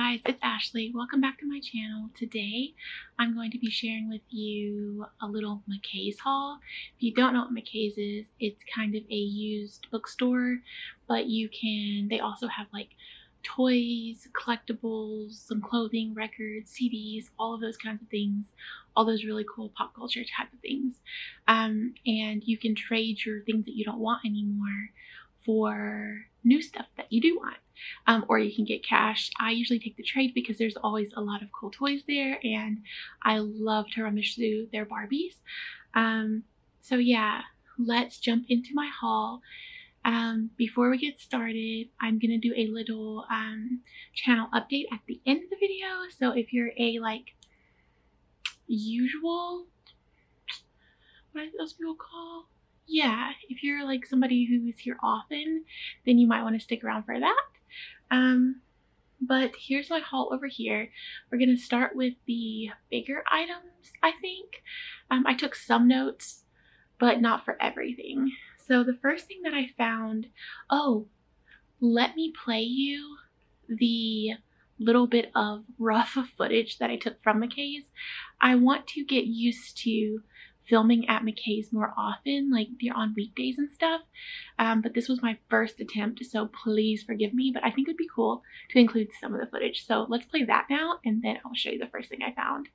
guys, it's Ashley. Welcome back to my channel. Today I'm going to be sharing with you a little McKay's haul. If you don't know what McKay's is, it's kind of a used bookstore, but they also have like toys, collectibles, some clothing, records, CDs, all of those kinds of things, all those really cool pop culture type of things. And you can trade your things that you don't want anymore for new stuff that you do want. Or you can get cash. I usually take the trade because there's always a lot of cool toys there, and I love to rummage through their Barbies. So yeah, let's jump into my haul. Before we get started, I'm gonna do a little channel update at the end of the video. So if you're a usual, what do those people call? Yeah, if you're like somebody who's here often, then you might want to stick around for that. But here's my haul over here. We're gonna start with the bigger items, I think. I took some notes, but not for everything. So the first thing that I found, let me play you the little bit of rough footage that I took from McKay's. I want to get used to filming at McKay's more often, like on weekdays and stuff, but this was my first attempt, so please forgive me, but I think it would be cool to include some of the footage. So let's play that now, and then I'll show you the first thing I found.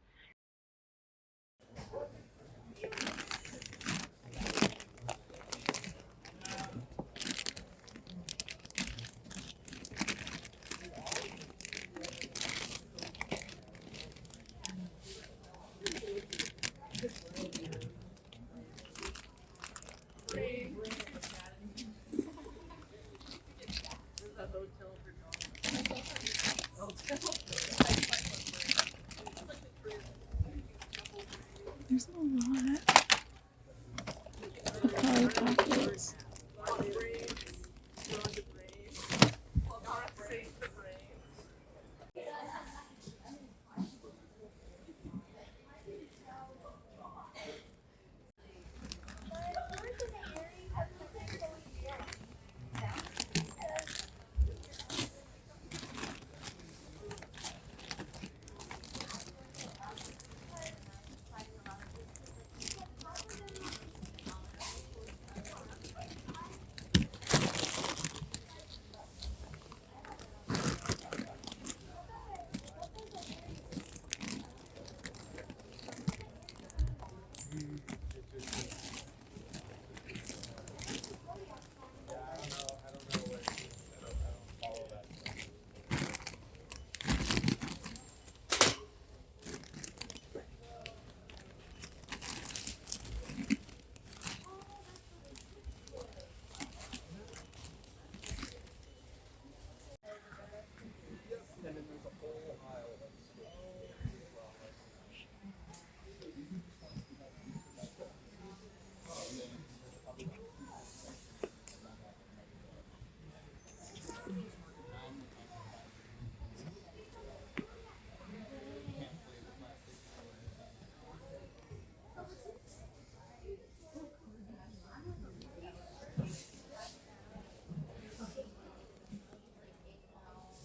There's a lot of Polly Pockets.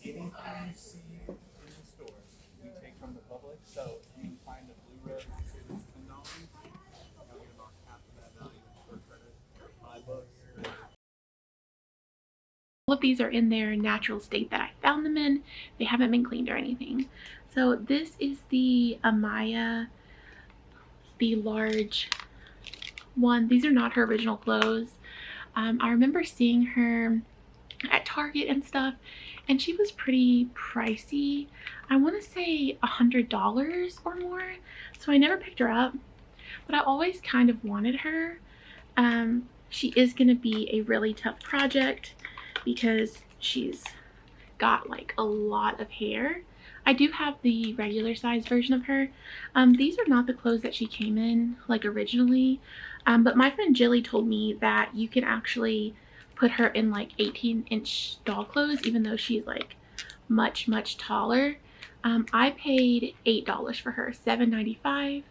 Anything you see in the store, you take from the public. So if you find a Blu-ray that's $10, you'll get about half of that value for credit. Buy books. All of these are in their natural state that I found them in. They haven't been cleaned or anything. So this is the Amaya, the large one. These are not her original clothes. I remember seeing her at Target and stuff, and she was pretty pricey. I want to say $100 or more, so I never picked her up, but I always kind of wanted her. She is going to be a really tough project because she's got like a lot of hair. I do have the regular size version of her. These are not the clothes that she came in like originally, but my friend Jilly told me that you can actually put her in like 18-inch doll clothes, even though she's like much taller. I paid $8 for her, $7.95.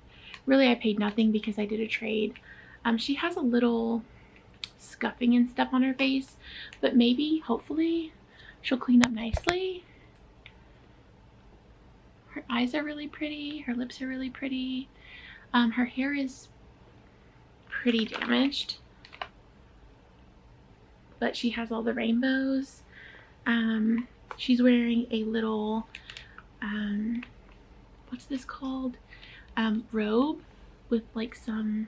Really, I paid nothing because I did a trade. She has a little scuffing and stuff on her face, but maybe, hopefully, she'll clean up nicely. Her eyes are really pretty. Her lips are really pretty. Her hair is pretty damaged, but she has all the rainbows. She's wearing a little, what's this called? Robe with like some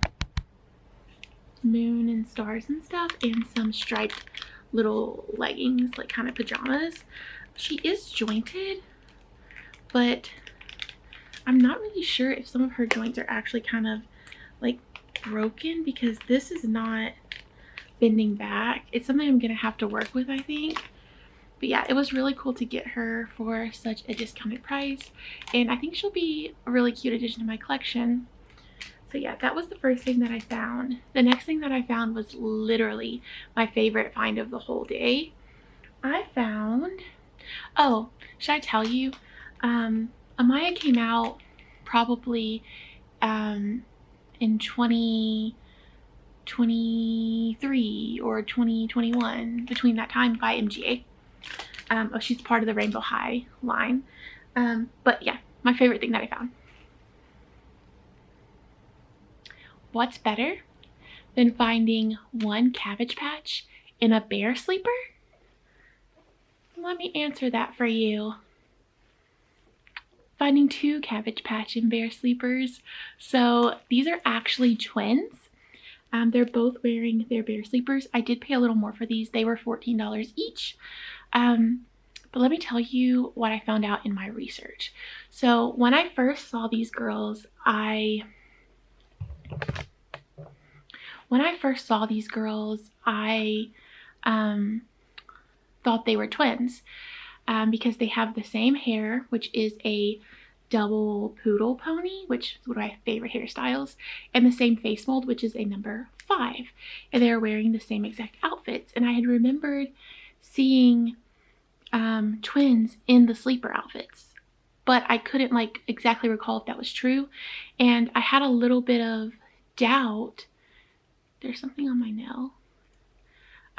moon and stars and stuff, and some striped little leggings, like kind of pajamas. She is jointed, but I'm not really sure if some of her joints are actually kind of like broken, because this is not bending back. It's something I'm gonna have to work with, I think. But yeah, it was really cool to get her for such a discounted price, and I think she'll be a really cute addition to my collection. So yeah, that was the first thing that I found. The next thing that I found was literally my favorite find of the whole day. I found, oh, should I tell you? Amaya came out probably in 2023 or 2021, between that time, by MGA. Oh, she's part of the Rainbow High line. But yeah, my favorite thing that I found. What's better than finding one Cabbage Patch in a bear sleeper? Let me answer that for you. Finding two Cabbage Patch and bear sleepers. So these are actually twins. They're both wearing their bear sleepers. I did pay a little more for these. They were $14 each. But let me tell you what I found out in my research. So when I first saw these girls, I thought they were twins, because they have the same hair, which is a double poodle pony, which is one of my favorite hairstyles, and the same face mold, which is a number 5, and they're wearing the same exact outfits. And I had remembered seeing twins in the sleeper outfits, but I couldn't like exactly recall if that was true, and I had a little bit of doubt. There's something on my nail.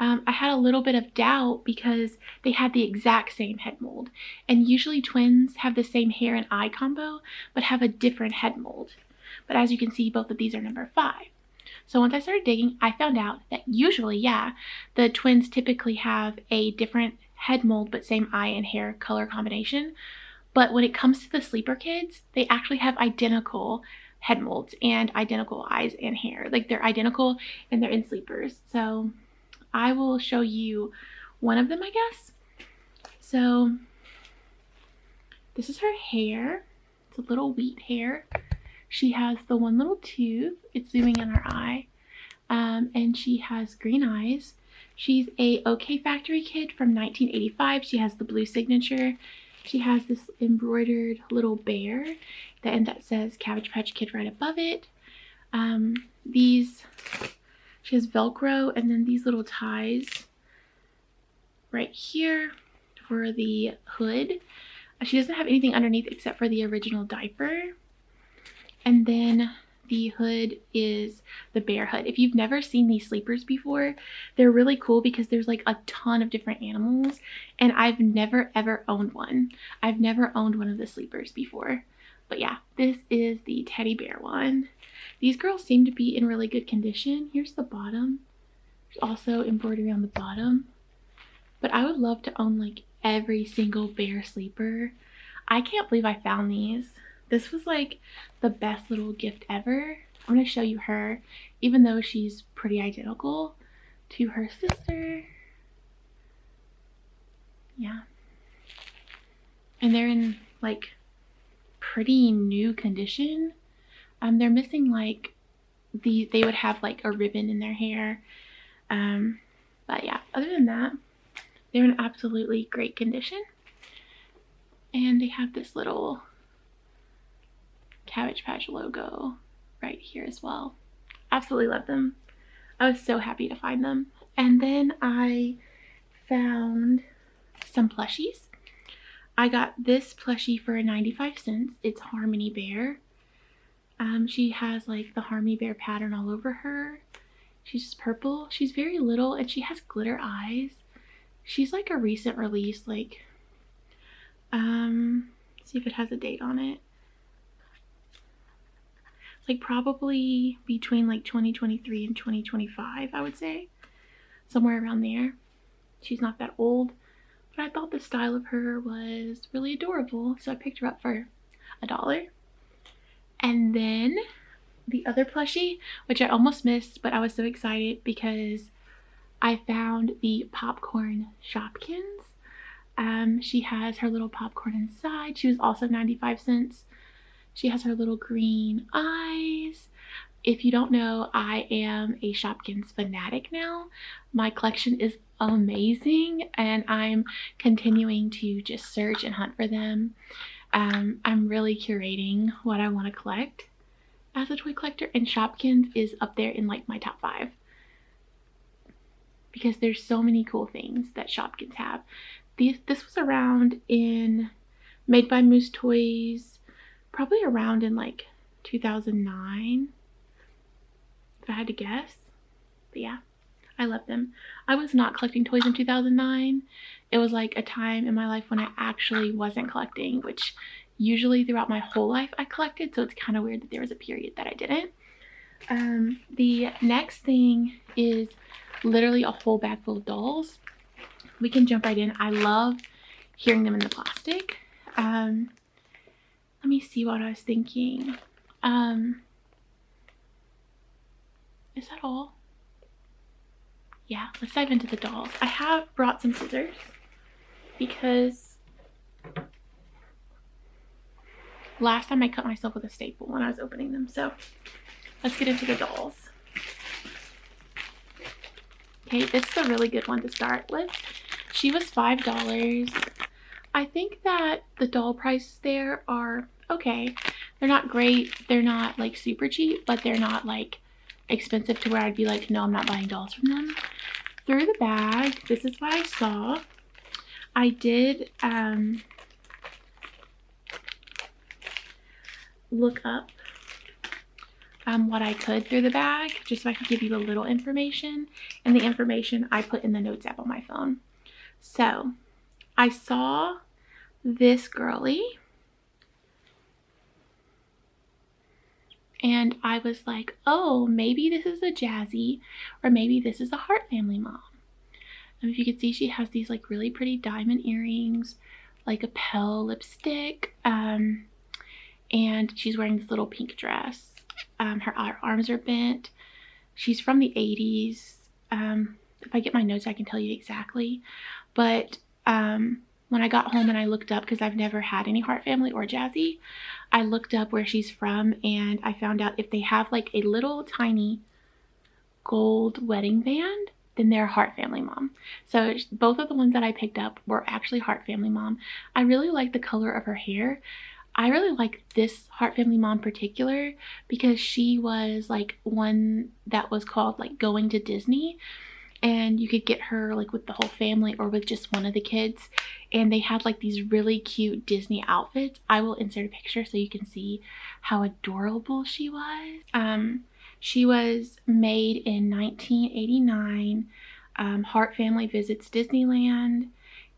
I had a little bit of doubt because they had the exact same head mold, and usually twins have the same hair and eye combo but have a different head mold. But as you can see, both of these are number 5. So once I started digging, I found out that usually, yeah, the twins typically have a different head mold but same eye and hair color combination. But when it comes to the sleeper kids, they actually have identical head molds and identical eyes and hair. Like, they're identical and they're in sleepers. So I will show you one of them, I guess. So this is her hair. It's a little wheat hair. She has the one little tooth. It's zooming in her eye. And she has green eyes. She's a OK Factory kid from 1985. She has the blue signature. She has this embroidered little bear that says Cabbage Patch Kid right above it. She has Velcro, and then these little ties right here for the hood. She doesn't have anything underneath except for the original diaper. And then the hood is the bear hood. If you've never seen these sleepers before, they're really cool because there's like a ton of different animals, and I've never ever owned one. I've never owned one of the sleepers before. But yeah, this is the teddy bear one. These girls seem to be in really good condition. Here's the bottom. There's also embroidery on the bottom. But I would love to own like every single bear sleeper. I can't believe I found these. This was like the best little gift ever. I'm going to show you her, even though she's pretty identical to her sister. Yeah. And they're in like pretty new condition. They're missing like they would have like a ribbon in their hair. But yeah, other than that, they're in absolutely great condition. And they have this little Cabbage Patch logo right here as well. Absolutely love them. I was so happy to find them. And then I found some plushies. I got this plushie for 95 cents. It's Harmony Bear. She has like the Harmony Bear pattern all over her. She's just purple. She's very little and she has glitter eyes. She's like a recent release, like See if it has a date on it. Like probably between like 2023 and 2025, I would say. Somewhere around there. She's not that old, but I thought the style of her was really adorable, so I picked her up for $1. And then the other plushie, which I almost missed, but I was so excited because I found the popcorn Shopkins. She has her little popcorn inside. She was also 95 cents. She has her little green eyes. If you don't know, I am a Shopkins fanatic now. My collection is amazing and I'm continuing to just search and hunt for them. I'm really curating what I want to collect as a toy collector, and Shopkins is up there in like my top 5 because there's so many cool things that Shopkins have. This was around in Made by Moose Toys, probably around in like 2009 if I had to guess. But yeah, I love them. I was not collecting toys in 2009. It was like a time in my life when I actually wasn't collecting, which usually throughout my whole life I collected, so it's kind of weird that there was a period that I didn't. The next thing is literally a whole bag full of dolls. We can jump right in. I love hearing them in the plastic. Let me see what I was thinking. Is that all? Yeah, let's dive into the dolls. I have brought some scissors because last time I cut myself with a staple when I was opening them. So let's get into the dolls. Okay, this is a really good one to start with. She was $5. I think that the doll prices there are okay. They're not great. They're not like super cheap, but they're not like expensive to where I'd be like, no, I'm not buying dolls from them. Through the bag, this is what I saw. I did look up what I could through the bag, just so I could give you a little information, and the information I put in the notes app on my phone. So I saw this girly and I was like, oh, maybe this is a Jazzy, or maybe this is a Heart Family mom. And if you can see, she has these like really pretty diamond earrings, like a pale lipstick, and she's wearing this little pink dress. Her arms are bent. She's from the 80s. If I get my notes, I can tell you exactly. But when I got home and I looked up, because I've never had any Heart Family or Jazzy, I looked up where she's from, and I found out if they have like a little tiny gold wedding band, then they're a Heart Family mom. So both of the ones that I picked up were actually Heart Family mom. I really like the color of her hair. I really like this Heart Family mom in particular because she was like one that was called like Going to Disney, and you could get her like with the whole family or with just one of the kids, and they had like these really cute Disney outfits. I will insert a picture so you can see how adorable she was. She was made in 1989. Heart Family visits Disneyland,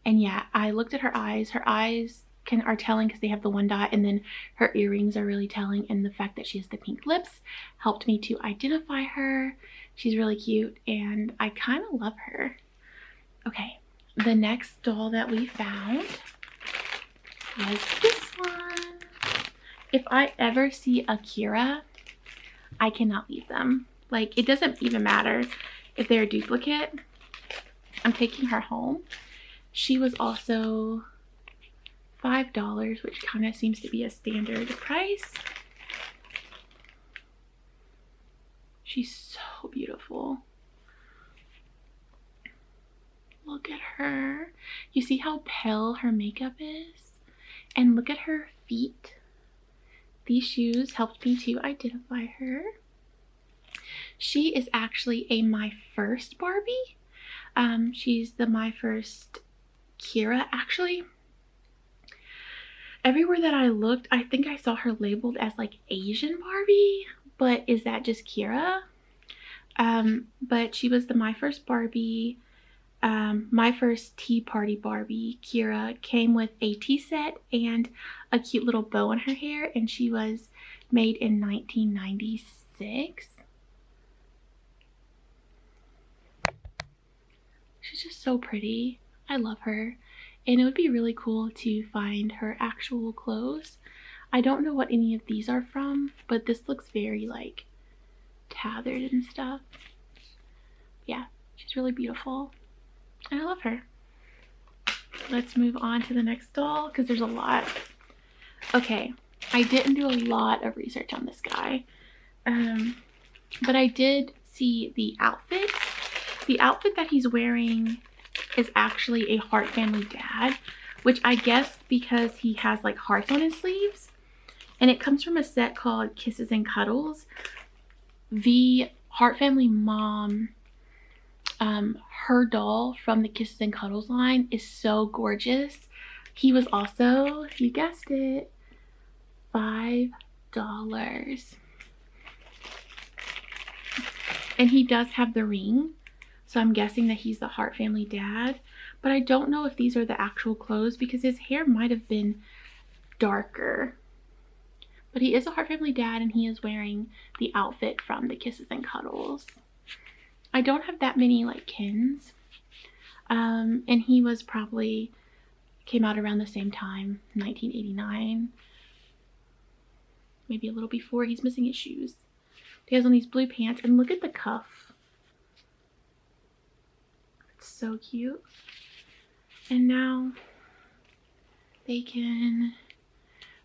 and yeah, I looked at her eyes. Her eyes are telling because they have the one dot, and then her earrings are really telling, and the fact that she has the pink lips helped me to identify her. She's really cute and I kind of love her. Okay, the next doll that we found was this one. If I ever see Akira, I cannot leave them. Like, it doesn't even matter if they're a duplicate. I'm taking her home. She was also $5, which kind of seems to be a standard price. She's so beautiful. Look at her. You see how pale her makeup is? And look at her feet. These shoes helped me to identify her. She is actually a My First Barbie. She's the My First Kira, actually. Everywhere that I looked, I think I saw her labeled as like Asian Barbie, but is that just Kira? But she was the My First Barbie. My First Tea Party Barbie, Kira, came with a tea set and a cute little bow in her hair, and she was made in 1996. She's just so pretty. I love her. And it would be really cool to find her actual clothes. I don't know what any of these are from, but this looks very like tethered and stuff. Yeah, she's really beautiful. And I love her. Let's move on to the next doll because there's a lot. Okay, I didn't do a lot of research on this guy. But I did see the outfit. The outfit that he's wearing is actually a Heart Family Dad, which I guess because he has like hearts on his sleeves. And it comes from a set called Kisses and Cuddles. The Heart Family mom, her doll from the Kisses and Cuddles line is so gorgeous. He was also, you guessed it, $5. And he does have the ring, so I'm guessing that he's the Heart Family Dad. But I don't know if these are the actual clothes because his hair might have been darker. But he is a Heart Family Dad, and he is wearing the outfit from the Kisses and Cuddles. I don't have that many like Kens. And he was probably, came out around the same time, 1989. Maybe a little before. He's missing his shoes. He has on these blue pants, and look at the cuff. It's so cute. And now they can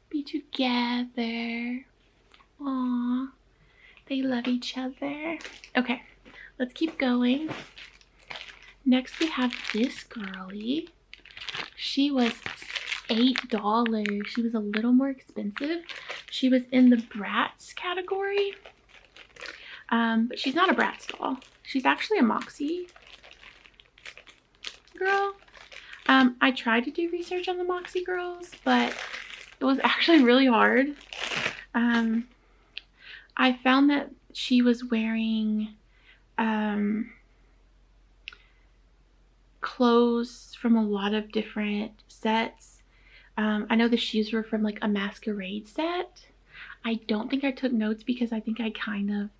be together. Aww, they love each other. Okay, let's keep going. Next we have this girly. She was $8. She was a little more expensive. She was in the Bratz category. But she's not a Bratz doll. She's actually a Moxie girl. I tried to do research on the Moxie girls, but it was actually really hard. I found that she was wearing clothes from a lot of different sets. I know the shoes were from like a masquerade set. I don't think I took notes because I think I kind of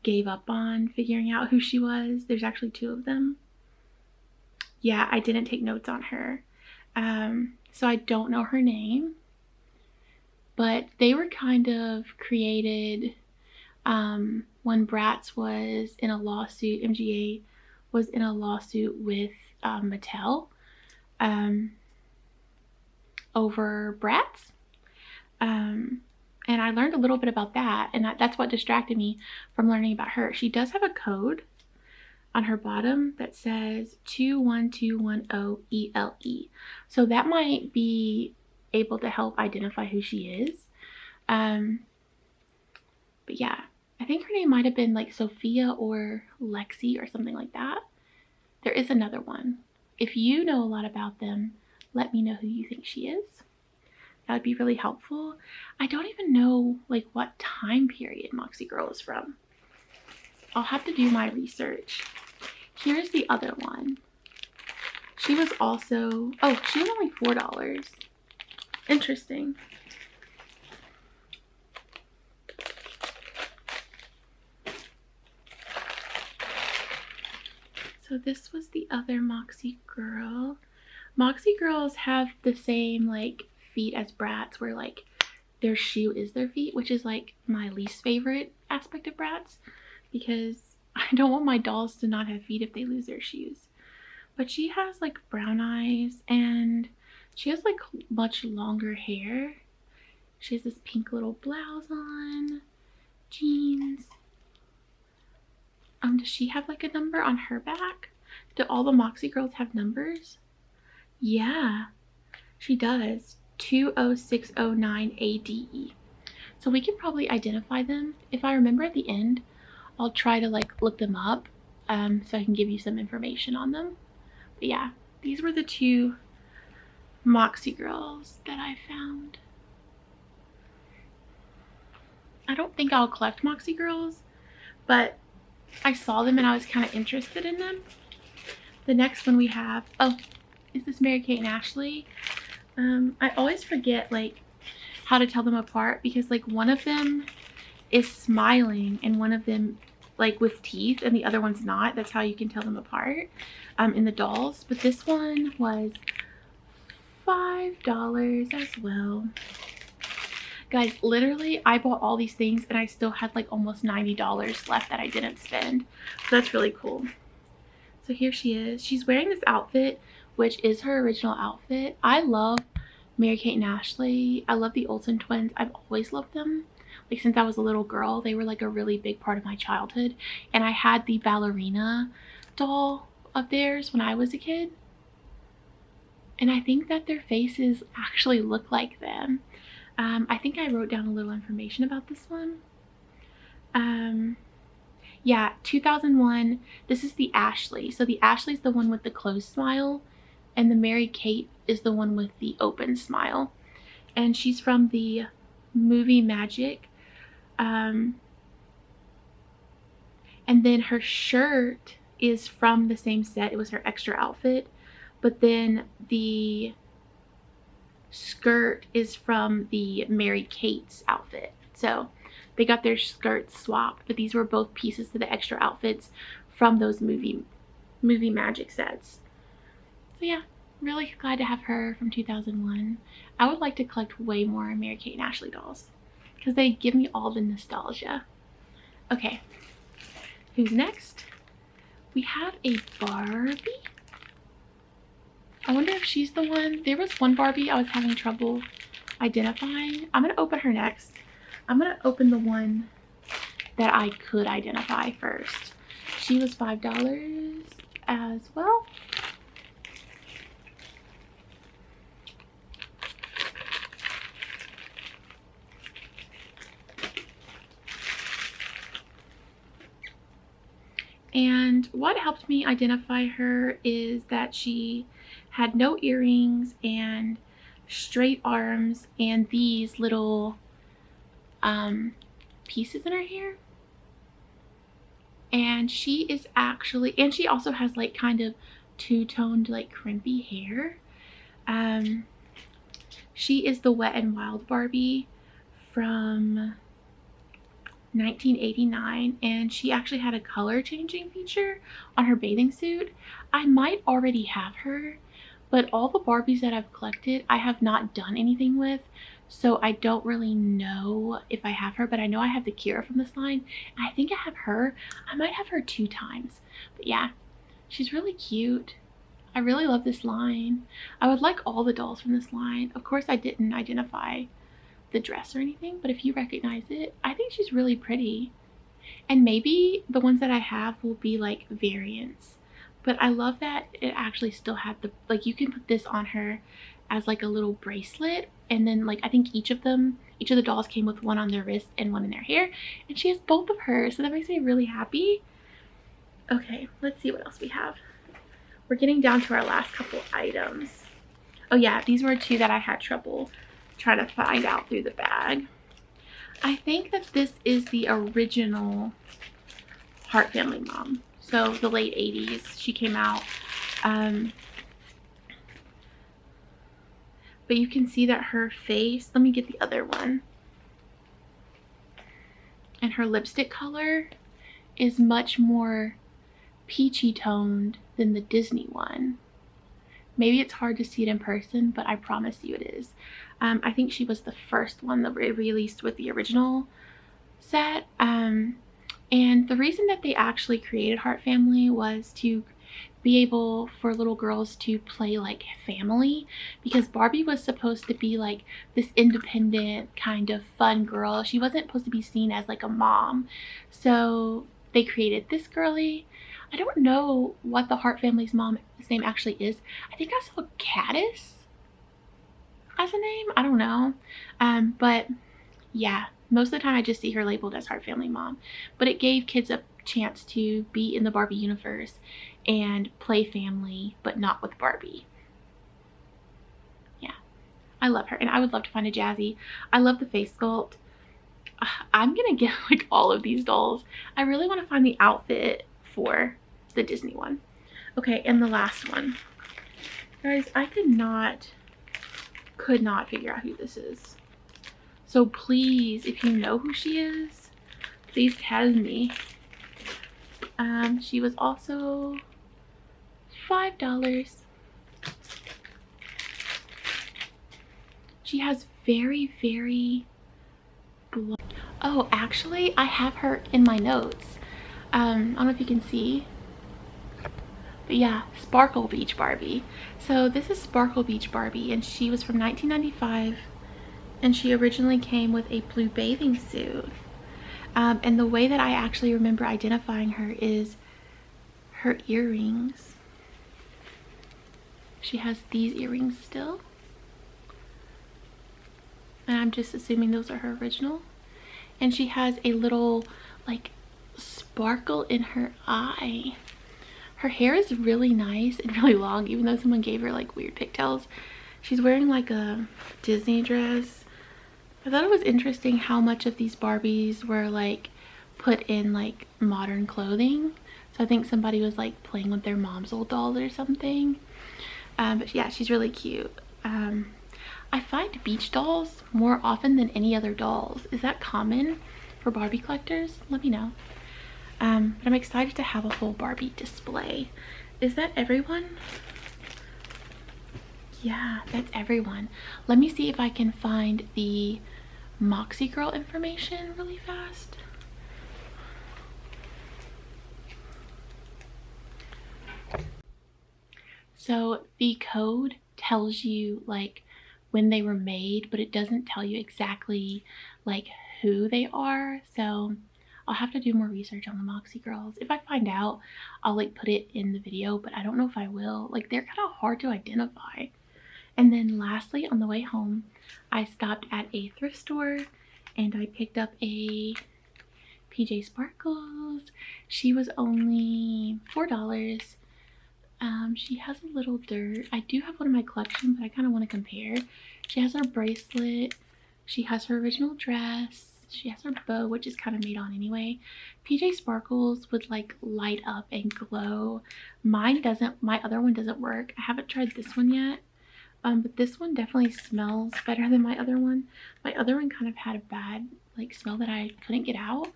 gave up on figuring out who she was. There's actually 2 of them. Yeah, I didn't take notes on her. So I don't know her name. But they were kind of created when Bratz was in a lawsuit. MGA was in a lawsuit with Mattel over Bratz. And I learned a little bit about that, and that's what distracted me from learning about her. She does have a code on her bottom that says 21210ELE. So that might be able to help identify who she is. But yeah, I think her name might have been like Sophia or Lexi or something like that. There is another one. If you know a lot about them, let me know who you think she is. That would be really helpful. I don't even know like what time period Moxie Girl is from. I'll have to do my research. Here's the other one. She was also, oh, she was only $4. Interesting. So this was the other Moxie Girl. Moxie Girls have the same like feet as Bratz, where like their shoe is their feet, which is like my least favorite aspect of Bratz because I don't want my dolls to not have feet if they lose their shoes. But she has like brown eyes, and she has like much longer hair. She has this pink little blouse on, jeans. Does she have like a number on her back? Do all the Moxie Girls have numbers? Yeah, she does. 20609 ADE. So we can probably identify them. If I remember at the end, I'll try to like look them up so I can give you some information on them. But yeah, these were the 2 Moxie Girls that I found. I don't think I'll collect Moxie Girls, but I saw them and I was kind of interested in them. The next one we have, oh, is this Mary-Kate and Ashley? I always forget like how to tell them apart because like one of them is smiling and one of them like with teeth and the other one's not. That's how you can tell them apart in the dolls. But this one was $5 as well. Guys, literally I bought all these things and I still had like almost $90 left that I didn't spend. So that's really cool. So here she is. She's wearing this outfit, which is her original outfit. I love Mary-Kate and Ashley. I love the Olsen twins. I've always loved them. Like since I was a little girl, they were like a really big part of my childhood. And I had the ballerina doll of theirs when I was a kid. And I think that their faces actually look like them. I think I wrote down a little information about this one. Yeah, 2001. This is the Ashley. So the Ashley's the one with the closed smile, and the Mary-Kate is the one with the open smile. And she's from the movie Magic. And then her shirt is from the same set. It was her extra outfit. But then the skirt is from the Mary-Kate's outfit. So they got their skirts swapped, but these were both pieces of the extra outfits from those movie Magic sets. So yeah, really glad to have her from 2001. I would like to collect way more Mary-Kate and Ashley dolls because they give me all the nostalgia. Okay, who's next? We have a Barbie. I wonder if she's the one. There was one Barbie I was having trouble identifying. I'm gonna open her next. I'm gonna open the one that I could identify first. She was $5 as well. And what helped me identify her is that she had no earrings and straight arms and these little pieces in her hair. And she is actually, and she also has like kind of two-toned like crimpy hair. She is the Wet n Wild Barbie from 1989, and she actually had a color changing feature on her bathing suit. I might already have her, but all the Barbies that I've collected I have not done anything with, so I don't really know if I have her, but I know I have the Kira from this line, and I think I have her. I might have her 2 times, but yeah, she's really cute. I really love this line. I would like all the dolls from this line. Of course I didn't identify the dress or anything, but if you recognize it, I think she's really pretty. And maybe the ones that I have will be like variants, but I love that it actually still had the, like, you can put this on her as like a little bracelet, and then like I think each of the dolls came with one on their wrist and one in their hair, and she has both of her, so that makes me really happy. Okay, let's see what else we have. We're getting down to our last couple items. Oh yeah, these were 2 that I had trouble trying to find out through the bag. I think that this is the original Hart Family Mom. So the late 80s she came out. But you can see that her face, let me get the other one. And her lipstick color is much more peachy toned than the Disney one. Maybe it's hard to see it in person, but I promise you it is. I think she was the first one that they released with the original set. And the reason that they actually created Hart Family was to be able for little girls to play like family, because Barbie was supposed to be like this independent kind of fun girl. She wasn't supposed to be seen as like a mom. So they created this girly. I don't know what the Hart family's mom's name actually is. I think I saw Caddis as a name. I don't know. But yeah, most of the time I just see her labeled as Hart Family Mom. But it gave kids a chance to be in the Barbie universe and play family, but not with Barbie. Yeah, I love her. And I would love to find a Jazzy. I love the face sculpt. I'm gonna get like all of these dolls. I really want to find the outfit for the Disney one. Okay, and the last one. Guys, I could not figure out who this is. So please, if you know who she is, please tell me. She was also $5. She has very oh, actually, I have her in my notes. I don't know if you can see, but yeah, Sparkle Beach Barbie. So this is Sparkle Beach Barbie, and she was from 1995, and she originally came with a blue bathing suit. And the way that I actually remember identifying her is her earrings. She has these earrings still, and I'm just assuming those are her original. And she has a little like sparkle in her eye. Her hair is really nice and really long, even though someone gave her like weird pigtails. She's wearing like a Disney dress. I thought it was interesting how much of these Barbies were like put in like modern clothing. So I think somebody was like playing with their mom's old dolls or something. But yeah, she's really cute. I find beach dolls more often than any other dolls. Is that common for Barbie collectors? Let me know. But I'm excited to have a whole Barbie display. Is that everyone? Yeah, that's everyone. Let me see if I can find the Moxie Girl information really fast. So the code tells you like when they were made, but it doesn't tell you exactly like who they are. So I'll have to do more research on the Moxie Girls. If I find out, I'll like put it in the video, but I don't know if I will. Like they're kind of hard to identify. And then lastly, on the way home, I stopped at a thrift store and I picked up a PJ Sparkles. She was only $4. She has a little dirt. I do have one in my collection, but I kind of want to compare. She has her bracelet. She has her original dress. She has her bow, which is kind of made on anyway. PJ Sparkles would like light up and glow. Mine doesn't. My other one doesn't work. I haven't tried this one yet. But this one definitely smells better than my other one. My other one kind of had a bad like smell that I couldn't get out.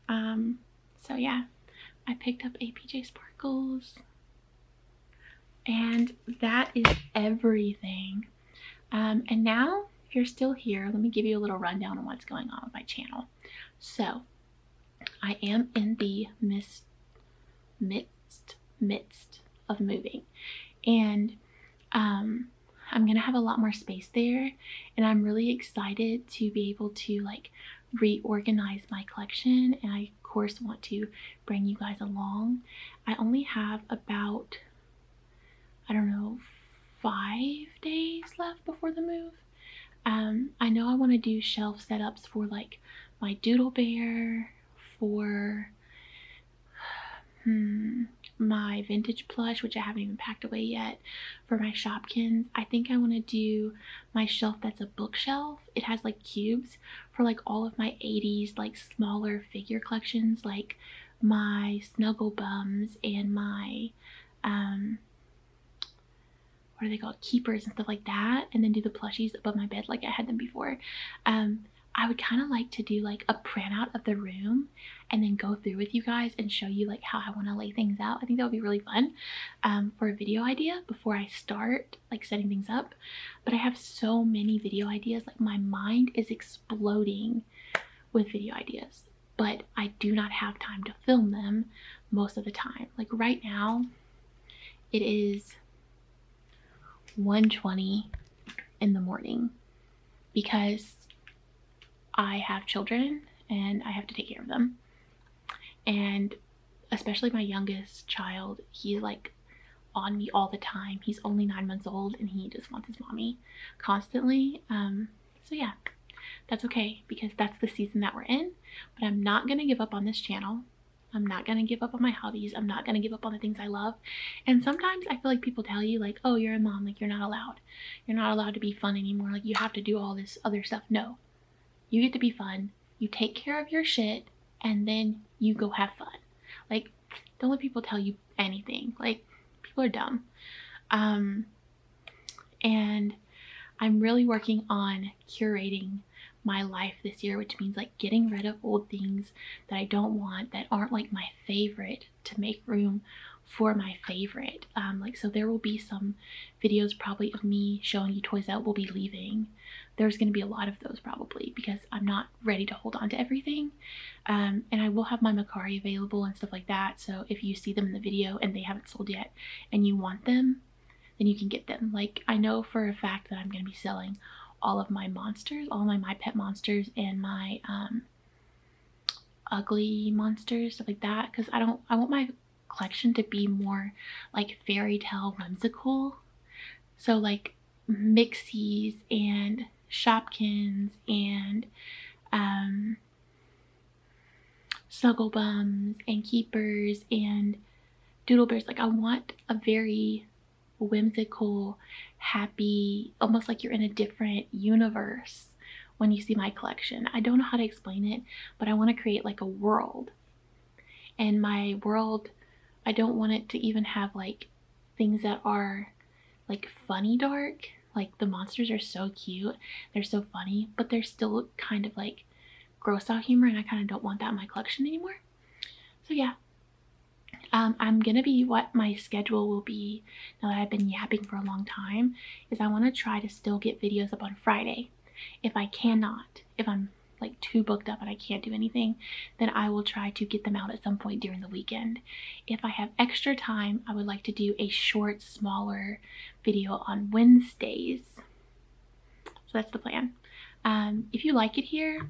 So yeah, I picked up a PJ Sparkles. And that is everything. And now, if you're still here, let me give you a little rundown on what's going on with my channel. So, I am in the midst of moving. And I'm going to have a lot more space there. And I'm really excited to be able to like reorganize my collection. And I, of course, want to bring you guys along. I only have about, I don't know, 5 days left before the move. I know I want to do shelf setups for like my doodle bear, for my vintage plush, which I haven't even packed away yet, for my Shopkins. I think I want to do my shelf that's a bookshelf. It has like cubes for like all of my 80s like smaller figure collections, like my Snuggle Bums and my what are they called, keepers and stuff like that, and then do the plushies above my bed like I had them before. I would kind of like to do like a print out of the room and then go through with you guys and show you like how I want to lay things out. I think that would be really fun for a video idea before I start like setting things up. But I have so many video ideas, like my mind is exploding with video ideas, but I do not have time to film them most of the time. Like right now it is 1:20 in the morning because I have children and I have to take care of them. And especially my youngest child, he's like on me all the time. He's only 9 months old and he just wants his mommy constantly. So yeah, that's okay because that's the season that we're in. But I'm not gonna give up on this channel. I'm not gonna give up on my hobbies. I'm not gonna give up on the things I love. And sometimes I feel like people tell you like, oh, you're a mom, like you're not allowed to be fun anymore, like you have to do all this other stuff. No, you get to be fun, you take care of your shit, and then you go have fun. Like, don't let people tell you anything. Like, People are dumb. And I'm really working on curating my life this year, which means like getting rid of old things that I don't want, that aren't like my favorite, to make room for my favorite. So there will be some videos probably of me showing you toys that will be leaving. There's going to be a lot of those probably because I'm not ready to hold on to everything. And I will have my MERCARI available and stuff like that. So if you see them in the video and they haven't sold yet and you want them, then you can get them. Like, I know for a fact that I'm going to be selling all of my monsters, all my pet monsters and my ugly monsters, stuff like that, because I want my collection to be more like fairy tale whimsical. So like Mixies and Shopkins and Snugglebums and Keepers and Doodle Bears. Like, I want a very whimsical, happy, almost like you're in a different universe when you see my collection. I don't know how to explain it, but I want to create like a world. And my world, I don't want it to even have like things that are like funny dark. Like, the monsters are so cute, they're so funny, but they're still kind of like gross out humor, and I kind of don't want that in my collection anymore. So yeah, I'm gonna be, what my schedule will be now that I've been yapping for a long time, is I want to try to still get videos up on Friday. If I cannot, if I'm like too booked up and I can't do anything, then I will try to get them out at some point during the weekend. If I have extra time, I would like to do a short, smaller video on Wednesdays. So that's the plan. If you like it here,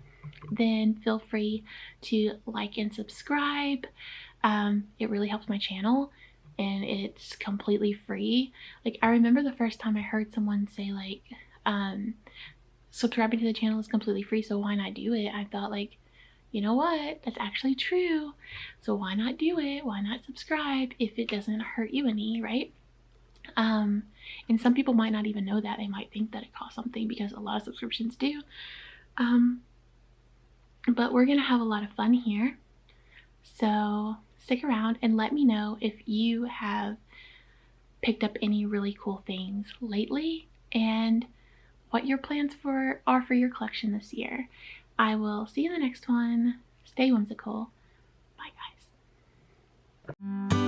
then feel free to like and subscribe. It really helps my channel, and it's completely free. Like, I remember the first time I heard someone say like, subscribing to the channel is completely free, so why not do it? I thought, like, you know what, that's actually true, so why not do it? Why not subscribe if it doesn't hurt you any, right? And some people might not even know that. They might think that it costs something, because a lot of subscriptions do. But we're gonna have a lot of fun here, so stick around and let me know if you have picked up any really cool things lately and what your plans are for your collection this year. I will see you in the next one. Stay whimsical. Bye, guys.